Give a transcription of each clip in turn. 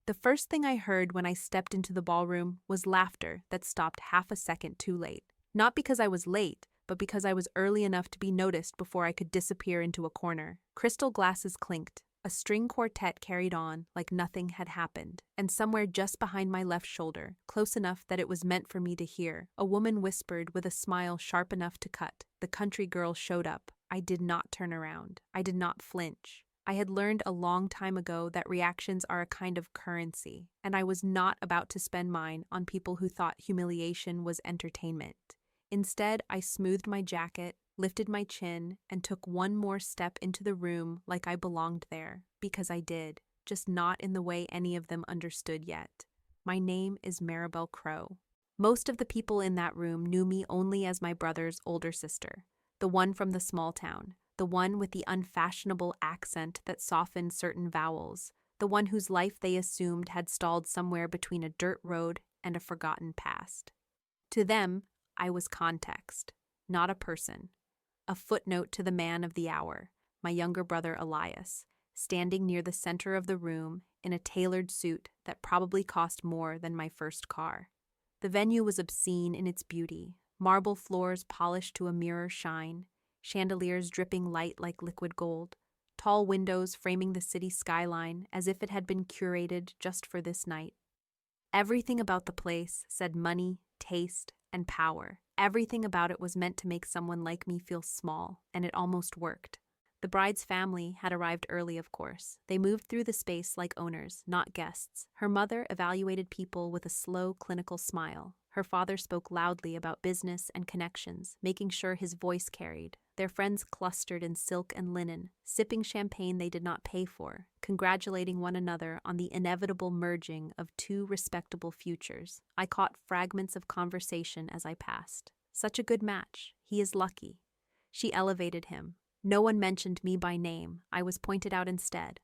The first thing I heard when I stepped into the ballroom was laughter that stopped half a second too late. Not because I was late, but because I was early enough to be noticed before I could disappear into a corner. Crystal glasses clinked. A string quartet carried on like nothing had happened, and somewhere just behind my left shoulder, close enough that it was meant for me to hear, a woman whispered with a smile sharp enough to cut. The country girl showed up. I did not turn around. I did not flinch. I had learned a long time ago that reactions are a kind of currency, and I was not about to spend mine on people who thought humiliation was entertainment. Instead, I smoothed my jacket, lifted my chin, and took one more step into the room like I belonged there, because I did, just not in the way any of them understood yet. My name is Maribel Crow. Most of the people in that room knew me only as my brother's older sister, the one from the small town, the one with the unfashionable accent that softened certain vowels, the one whose life they assumed had stalled somewhere between a dirt road and a forgotten past. To them, I was context, not a person. A footnote to the man of the hour, my younger brother Elias, standing near the center of the room in a tailored suit that probably cost more than my first car. The venue was obscene in its beauty, marble floors polished to a mirror shine, chandeliers dripping light like liquid gold, tall windows framing the city skyline as if it had been curated just for this night. Everything about the place said money, taste, and power. Everything about it was meant to make someone like me feel small, and it almost worked. The bride's family had arrived early, of course. They moved through the space like owners, not guests. Her mother evaluated people with a slow, clinical smile. Her father spoke loudly about business and connections, making sure his voice carried. Their friends clustered in silk and linen, sipping champagne they did not pay for, congratulating one another on the inevitable merging of two respectable futures. I caught fragments of conversation as I passed. Such a good match. He is lucky. She elevated him. No one mentioned me by name. I was pointed out instead.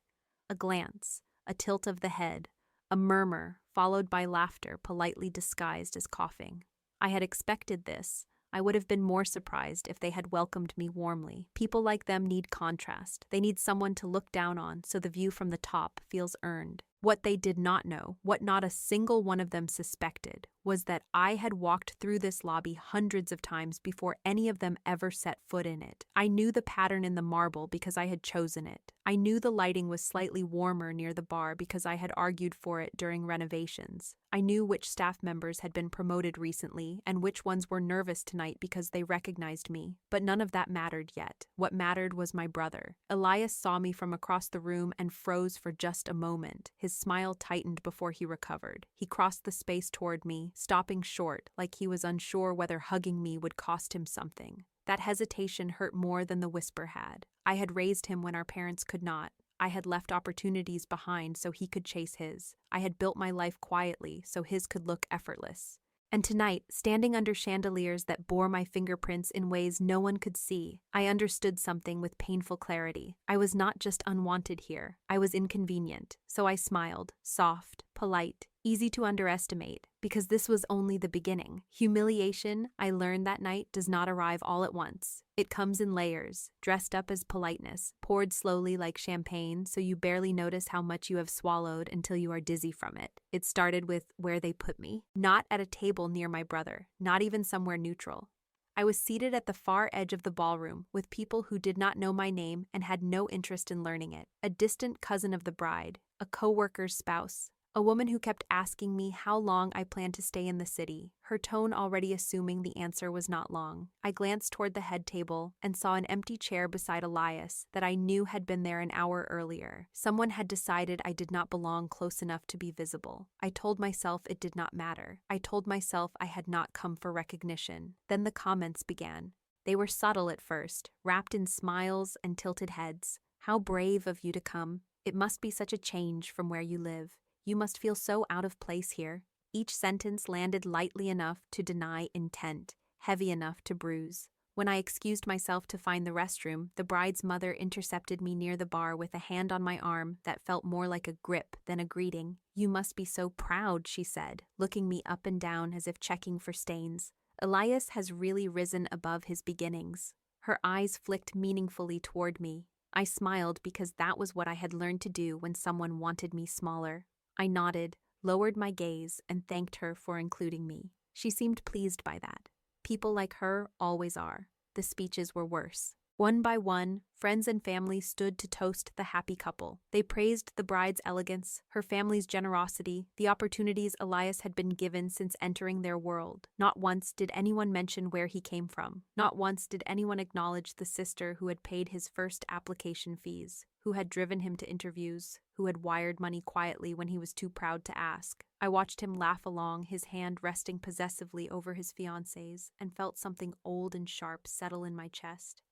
A glance, a tilt of the head, a murmur, followed by laughter politely disguised as coughing. I had expected this. I would have been more surprised if they had welcomed me warmly. People like them need contrast. They need someone to look down on so the view from the top feels earned. What they did not know, what not a single one of them suspected, was that I had walked through this lobby hundreds of times before any of them ever set foot in it. I knew the pattern in the marble because I had chosen it. I knew the lighting was slightly warmer near the bar because I had argued for it during renovations. I knew which staff members had been promoted recently and which ones were nervous tonight because they recognized me. But none of that mattered yet. What mattered was my brother. Elias saw me from across the room and froze for just a moment. His smile tightened before he recovered. He crossed the space toward me, stopping short, like he was unsure whether hugging me would cost him something. That hesitation hurt more than the whisper had. I had raised him when our parents could not. I had left opportunities behind so he could chase his. I had built my life quietly so his could look effortless. And tonight, standing under chandeliers that bore my fingerprints in ways no one could see, I understood something with painful clarity. I was not just unwanted here. I was inconvenient. So I smiled, soft, polite, easy to underestimate, because this was only the beginning. Humiliation, I learned that night, does not arrive all at once. It comes in layers, dressed up as politeness, poured slowly like champagne so you barely notice how much you have swallowed until you are dizzy from it. It started with where they put me, not at a table near my brother, not even somewhere neutral. I was seated at the far edge of the ballroom with people who did not know my name and had no interest in learning it. A distant cousin of the bride, a co-worker's spouse, a woman who kept asking me how long I planned to stay in the city, her tone already assuming the answer was not long. I glanced toward the head table and saw an empty chair beside Elias that I knew had been there an hour earlier. Someone had decided I did not belong close enough to be visible. I told myself it did not matter. I told myself I had not come for recognition. Then the comments began. They were subtle at first, wrapped in smiles and tilted heads. How brave of you to come. It must be such a change from where you live. You must feel so out of place here. Each sentence landed lightly enough to deny intent, heavy enough to bruise. When I excused myself to find the restroom, the bride's mother intercepted me near the bar with a hand on my arm that felt more like a grip than a greeting. "You must be so proud," she said, looking me up and down as if checking for stains. "Elias has really risen above his beginnings." Her eyes flicked meaningfully toward me. I smiled because that was what I had learned to do when someone wanted me smaller. I nodded, lowered my gaze, and thanked her for including me. She seemed pleased by that. People like her always are. The speeches were worse. One by one, friends and family stood to toast the happy couple. They praised the bride's elegance, her family's generosity, the opportunities Elias had been given since entering their world. Not once did anyone mention where he came from. Not once did anyone acknowledge the sister who had paid his first application fees, who had driven him to interviews, who had wired money quietly when he was too proud to ask. I watched him laugh along, his hand resting possessively over his fiancée's, and felt something old and sharp settle in my chest.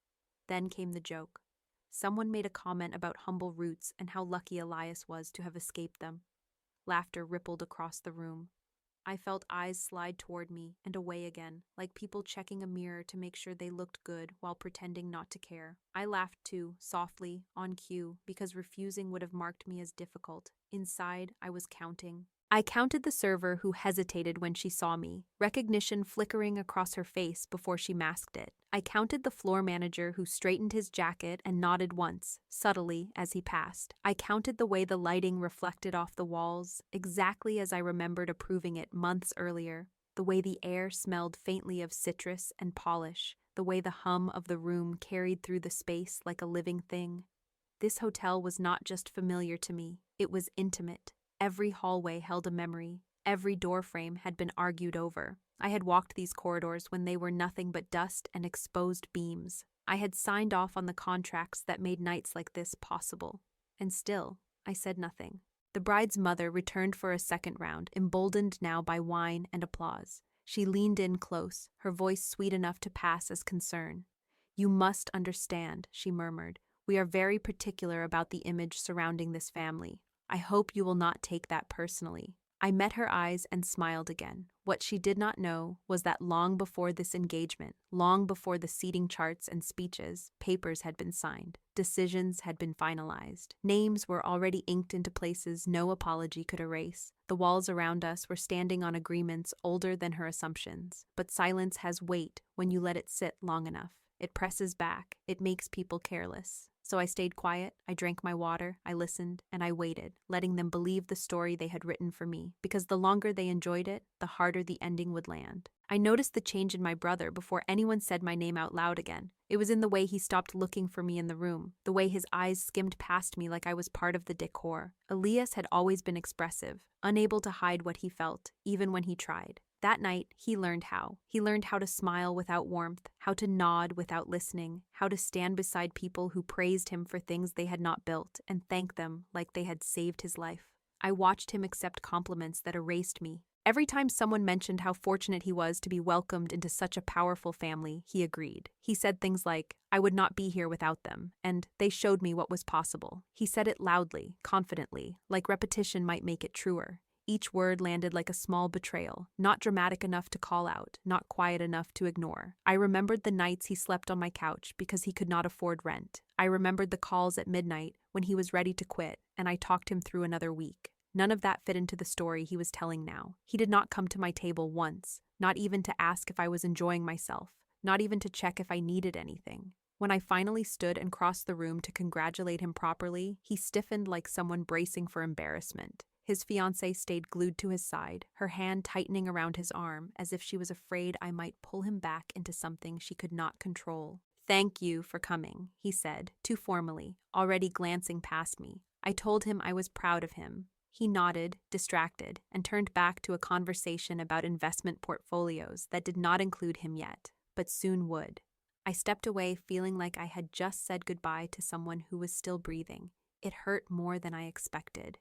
Then came the joke. Someone made a comment about humble roots and how lucky Elias was to have escaped them. Laughter rippled across the room. I felt eyes slide toward me and away again, like people checking a mirror to make sure they looked good while pretending not to care. I laughed too, softly, on cue, because refusing would have marked me as difficult. Inside, I was counting. I counted the server who hesitated when she saw me, recognition flickering across her face before she masked it. I counted the floor manager who straightened his jacket and nodded once, subtly, as he passed. I counted the way the lighting reflected off the walls, exactly as I remembered approving it months earlier. The way the air smelled faintly of citrus and polish, the way the hum of the room carried through the space like a living thing. This hotel was not just familiar to me, it was intimate. Every hallway held a memory. Every doorframe had been argued over. I had walked these corridors when they were nothing but dust and exposed beams. I had signed off on the contracts that made nights like this possible. And still, I said nothing. The bride's mother returned for a second round, emboldened now by wine and applause. She leaned in close, her voice sweet enough to pass as concern. "You must understand," she murmured. "We are very particular about the image surrounding this family. I hope you will not take that personally." I met her eyes and smiled again. What she did not know was that long before this engagement, long before the seating charts and speeches, papers had been signed, decisions had been finalized. Names were already inked into places no apology could erase. The walls around us were standing on agreements older than her assumptions. But silence has weight when you let it sit long enough. It presses back. It makes people careless. So I stayed quiet, I drank my water, I listened, and I waited, letting them believe the story they had written for me, because the longer they enjoyed it, the harder the ending would land. I noticed the change in my brother before anyone said my name out loud again. It was in the way he stopped looking for me in the room, the way his eyes skimmed past me like I was part of the decor. Elias had always been expressive, unable to hide what he felt, even when he tried. That night, he learned how. He learned how to smile without warmth, how to nod without listening, how to stand beside people who praised him for things they had not built and thank them like they had saved his life. I watched him accept compliments that erased me. Every time someone mentioned how fortunate he was to be welcomed into such a powerful family, he agreed. He said things like, "I would not be here without them," and "they showed me what was possible." He said it loudly, confidently, like repetition might make it truer. Each word landed like a small betrayal, not dramatic enough to call out, not quiet enough to ignore. I remembered the nights he slept on my couch because he could not afford rent. I remembered the calls at midnight when he was ready to quit, and I talked him through another week. None of that fit into the story he was telling now. He did not come to my table once, not even to ask if I was enjoying myself, not even to check if I needed anything. When I finally stood and crossed the room to congratulate him properly, he stiffened like someone bracing for embarrassment. His fiancée stayed glued to his side, her hand tightening around his arm, as if she was afraid I might pull him back into something she could not control. "Thank you for coming," he said, too formally, already glancing past me. I told him I was proud of him. He nodded, distracted, and turned back to a conversation about investment portfolios that did not include him yet, but soon would. I stepped away feeling like I had just said goodbye to someone who was still breathing. It hurt more than I expected.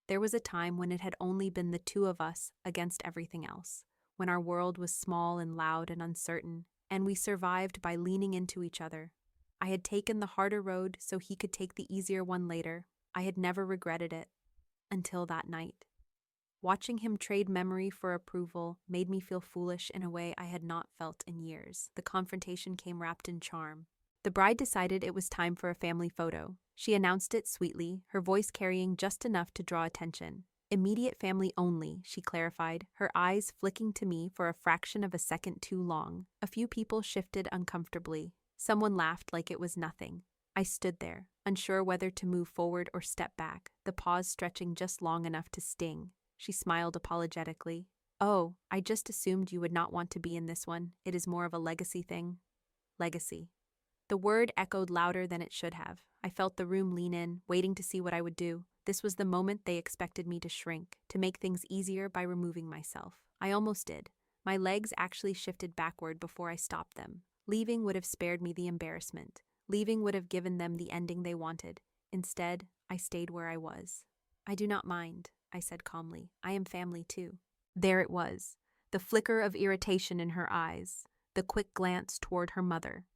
There was a time when it had only been the two of us against everything else, when our world was small and loud and uncertain, and we survived by leaning into each other. I had taken the harder road so he could take the easier one later. I had never regretted it. Until that night. Watching him trade memory for approval made me feel foolish in a way I had not felt in years. The confrontation came wrapped in charm. The bride decided it was time for a family photo. She announced it sweetly, her voice carrying just enough to draw attention. "Immediate family only," she clarified, her eyes flicking to me for a fraction of a second too long. A few people shifted uncomfortably. Someone laughed like it was nothing. I stood there, unsure whether to move forward or step back, the pause stretching just long enough to sting. She smiled apologetically. "Oh, I just assumed you would not want to be in this one. It is more of a legacy thing." Legacy. The word echoed louder than it should have. I felt the room lean in, waiting to see what I would do. This was the moment they expected me to shrink, to make things easier by removing myself. I almost did. My legs actually shifted backward before I stopped them. Leaving would have spared me the embarrassment. Leaving would have given them the ending they wanted. Instead, I stayed where I was. "I do not mind," I said calmly. "I am family too." There it was, the flicker of irritation in her eyes, the quick glance toward her mother.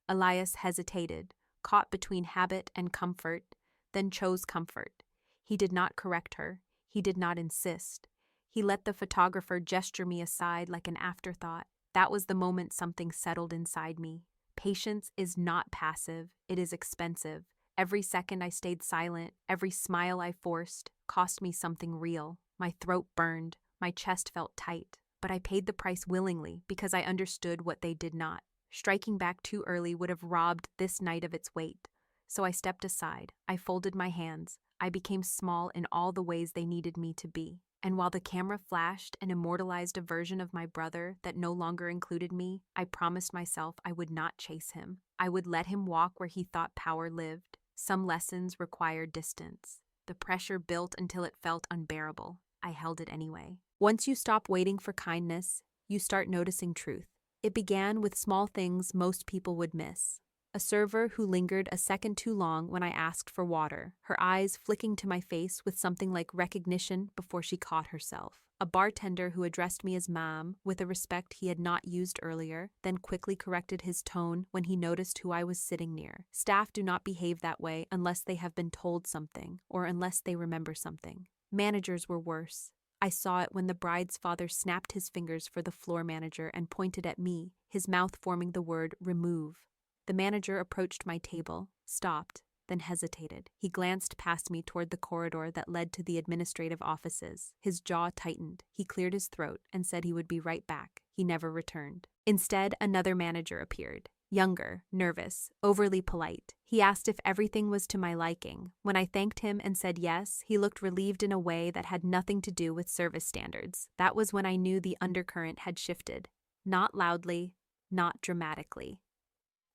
Elias hesitated, caught between habit and comfort, then chose comfort. He did not correct her. He did not insist. He let the photographer gesture me aside like an afterthought. That was the moment something settled inside me. Patience is not passive, it is expensive. Every second I stayed silent, every smile I forced, cost me something real. My throat burned, my chest felt tight, but I paid the price willingly because I understood what they did not. Striking back too early would have robbed this night of its weight. So I stepped aside, I folded my hands, I became small in all the ways they needed me to be. And while the camera flashed and immortalized a version of my brother that no longer included me, I promised myself I would not chase him. I would let him walk where he thought power lived. Some lessons required distance. The pressure built until it felt unbearable. I held it anyway. Once you stop waiting for kindness, you start noticing truth. It began with small things most people would miss. A server who lingered a second too long when I asked for water, her eyes flicking to my face with something like recognition before she caught herself. A bartender who addressed me as ma'am with a respect he had not used earlier, then quickly corrected his tone when he noticed who I was sitting near. Staff do not behave that way unless they have been told something or unless they remember something. Managers were worse. I saw it when the bride's father snapped his fingers for the floor manager and pointed at me, his mouth forming the word remove. The manager approached my table, stopped, then hesitated. He glanced past me toward the corridor that led to the administrative offices. His jaw tightened. He cleared his throat and said he would be right back. He never returned. Instead, another manager appeared. Younger, nervous, overly polite. He asked if everything was to my liking. When I thanked him and said yes, he looked relieved in a way that had nothing to do with service standards. That was when I knew the undercurrent had shifted. Not loudly, not dramatically.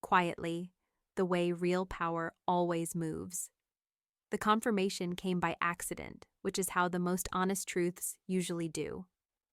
Quietly, the way real power always moves. The confirmation came by accident, which is how the most honest truths usually do.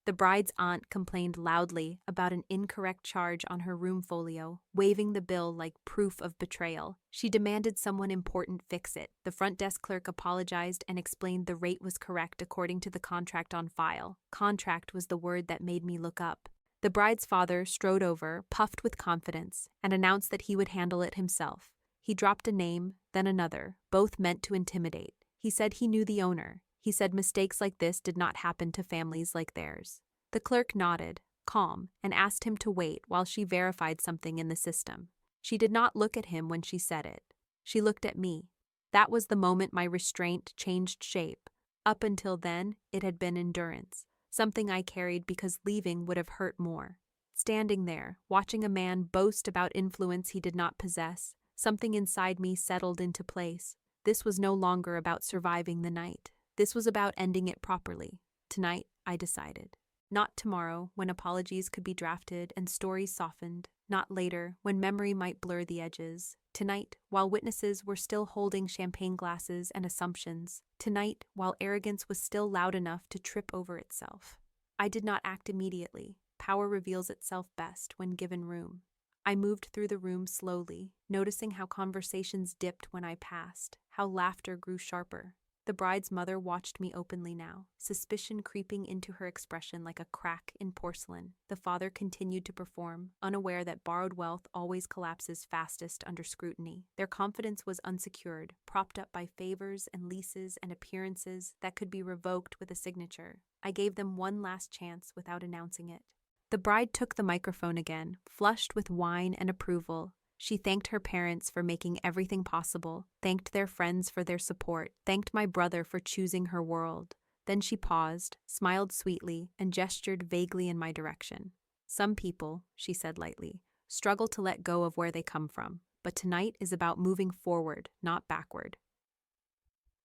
The bride's aunt complained loudly about an incorrect charge on her room folio, waving the bill like proof of betrayal. She demanded someone important fix it. The front desk clerk apologized and explained the rate was correct according to the contract on file. Contract was the word that made me look up. The bride's father strode over, puffed with confidence, and announced that he would handle it himself. He dropped a name, then another, both meant to intimidate. He said he knew the owner. He said mistakes like this did not happen to families like theirs. The clerk nodded, calm, and asked him to wait while she verified something in the system. She did not look at him when she said it. She looked at me. That was the moment my restraint changed shape. Up until then, it had been endurance. Something I carried because leaving would have hurt more. Standing there, watching a man boast about influence he did not possess, something inside me settled into place. This was no longer about surviving the night. This was about ending it properly. Tonight, I decided. Not tomorrow, when apologies could be drafted and stories softened. Not later, when memory might blur the edges. Tonight, while witnesses were still holding champagne glasses and assumptions. Tonight, while arrogance was still loud enough to trip over itself. I did not act immediately. Power reveals itself best when given room. I moved through the room slowly, noticing how conversations dipped when I passed, how laughter grew sharper. The bride's mother watched me openly now, suspicion creeping into her expression like a crack in porcelain. The father continued to perform, unaware that borrowed wealth always collapses fastest under scrutiny. Their confidence was unsecured, propped up by favors and leases and appearances that could be revoked with a signature. I gave them one last chance without announcing it. The bride took the microphone again, flushed with wine and approval. She thanked her parents for making everything possible, thanked their friends for their support, thanked my brother for choosing her world. Then she paused, smiled sweetly, and gestured vaguely in my direction. Some people, she said lightly, struggle to let go of where they come from. but tonight is about moving forward, not backward.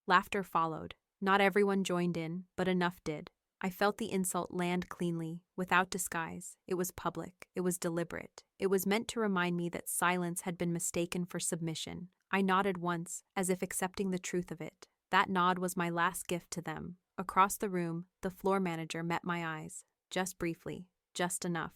Laughter followed. Not everyone joined in, but enough did. I felt the insult land cleanly, without disguise. It was public. It was deliberate. It was meant to remind me that silence had been mistaken for submission. I nodded once, as if accepting the truth of it. That nod was my last gift to them. Across the room, the floor manager met my eyes. Just briefly. Just enough.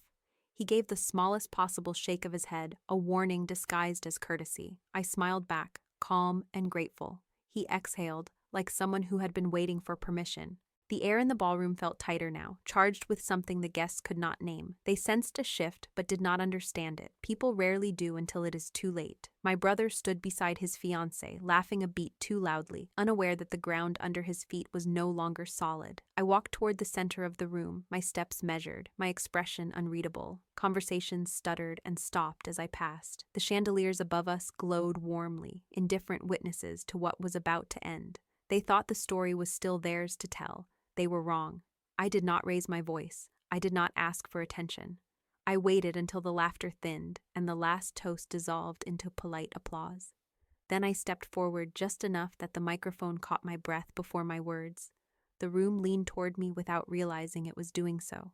He gave the smallest possible shake of his head, a warning disguised as courtesy. I smiled back, calm and grateful. He exhaled, like someone who had been waiting for permission. The air in the ballroom felt tighter now, charged with something the guests could not name. They sensed a shift, but did not understand it. People rarely do until it is too late. My brother stood beside his fiancée, laughing a beat too loudly, unaware that the ground under his feet was no longer solid. I walked toward the center of the room, my steps measured, my expression unreadable. Conversations stuttered and stopped as I passed. The chandeliers above us glowed warmly, indifferent witnesses to what was about to end. They thought the story was still theirs to tell. They were wrong. I did not raise my voice. I did not ask for attention. I waited until the laughter thinned and the last toast dissolved into polite applause. Then I stepped forward just enough that the microphone caught my breath before my words. The room leaned toward me without realizing it was doing so.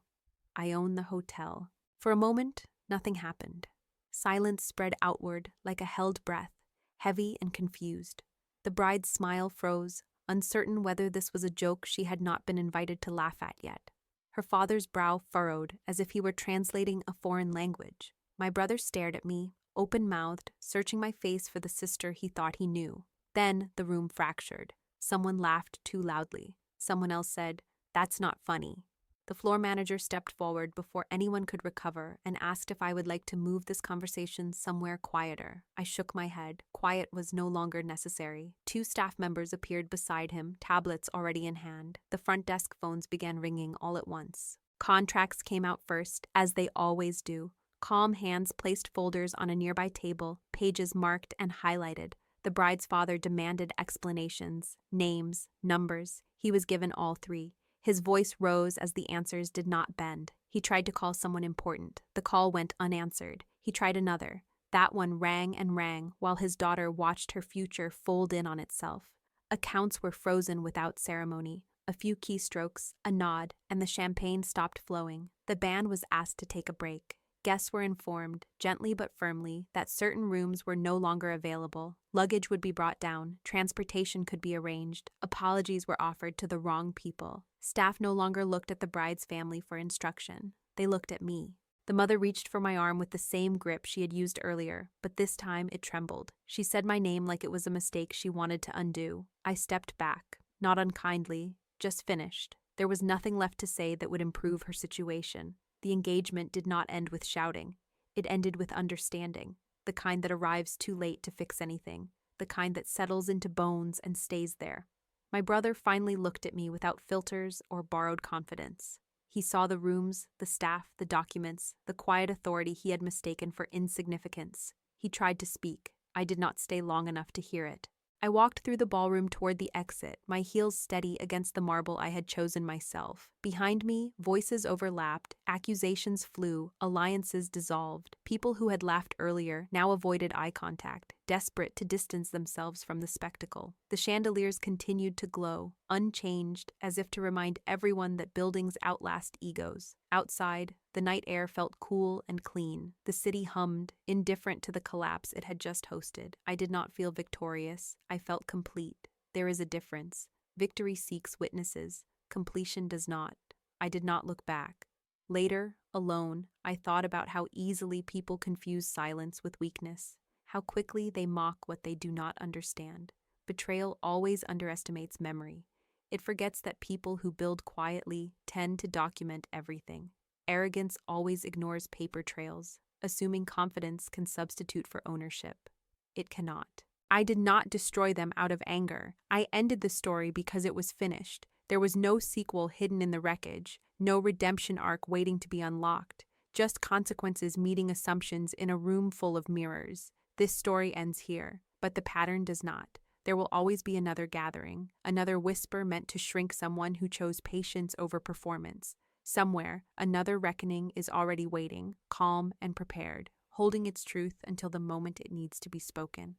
I own the hotel. For a moment, nothing happened. Silence spread outward like a held breath, heavy and confused. The bride's smile froze, uncertain whether this was a joke she had not been invited to laugh at yet. Her father's brow furrowed, as if he were translating a foreign language. My brother stared at me, open-mouthed, searching my face for the sister he thought he knew. Then the room fractured. Someone laughed too loudly. Someone else said, "That's not funny." The floor manager stepped forward before anyone could recover and asked if I would like to move this conversation somewhere quieter. I shook my head. Quiet was no longer necessary. 2 staff members appeared beside him, tablets already in hand. The front desk phones began ringing all at once. Contracts came out first, as they always do. Calm hands placed folders on a nearby table, pages marked and highlighted. The bride's father demanded explanations, names, numbers. He was given all 3. His voice rose as the answers did not bend. He tried to call someone important. The call went unanswered. He tried another. That one rang and rang while his daughter watched her future fold in on itself. Accounts were frozen without ceremony. A few keystrokes, a nod, and the champagne stopped flowing. The band was asked to take a break. Guests were informed, gently but firmly, that certain rooms were no longer available. Luggage would be brought down. Transportation could be arranged. Apologies were offered to the wrong people. Staff no longer looked at the bride's family for instruction. They looked at me. The mother reached for my arm with the same grip she had used earlier, but this time it trembled. She said my name like it was a mistake she wanted to undo. I stepped back, not unkindly, just finished. There was nothing left to say that would improve her situation. The engagement did not end with shouting. It ended with understanding, the kind that arrives too late to fix anything, the kind that settles into bones and stays there. My brother finally looked at me without filters or borrowed confidence. He saw the rooms, the staff, the documents, the quiet authority he had mistaken for insignificance. He tried to speak. I did not stay long enough to hear it. I walked through the ballroom toward the exit, my heels steady against the marble I had chosen myself. Behind me, voices overlapped, accusations flew, alliances dissolved. People who had laughed earlier now avoided eye contact, desperate to distance themselves from the spectacle. The chandeliers continued to glow, unchanged, as if to remind everyone that buildings outlast egos. Outside, the night air felt cool and clean. The city hummed, indifferent to the collapse it had just hosted. I did not feel victorious. I felt complete. There is a difference. Victory seeks witnesses. Completion does not. I did not look back. Later, alone, I thought about how easily people confuse silence with weakness, how quickly they mock what they do not understand. Betrayal always underestimates memory. It forgets that people who build quietly tend to document everything. Arrogance always ignores paper trails, assuming confidence can substitute for ownership. It cannot. I did not destroy them out of anger. I ended the story because it was finished. There was no sequel hidden in the wreckage, no redemption arc waiting to be unlocked, just consequences meeting assumptions in a room full of mirrors. This story ends here, but the pattern does not. There will always be another gathering, another whisper meant to shrink someone who chose patience over performance. Somewhere, another reckoning is already waiting, calm and prepared, holding its truth until the moment it needs to be spoken.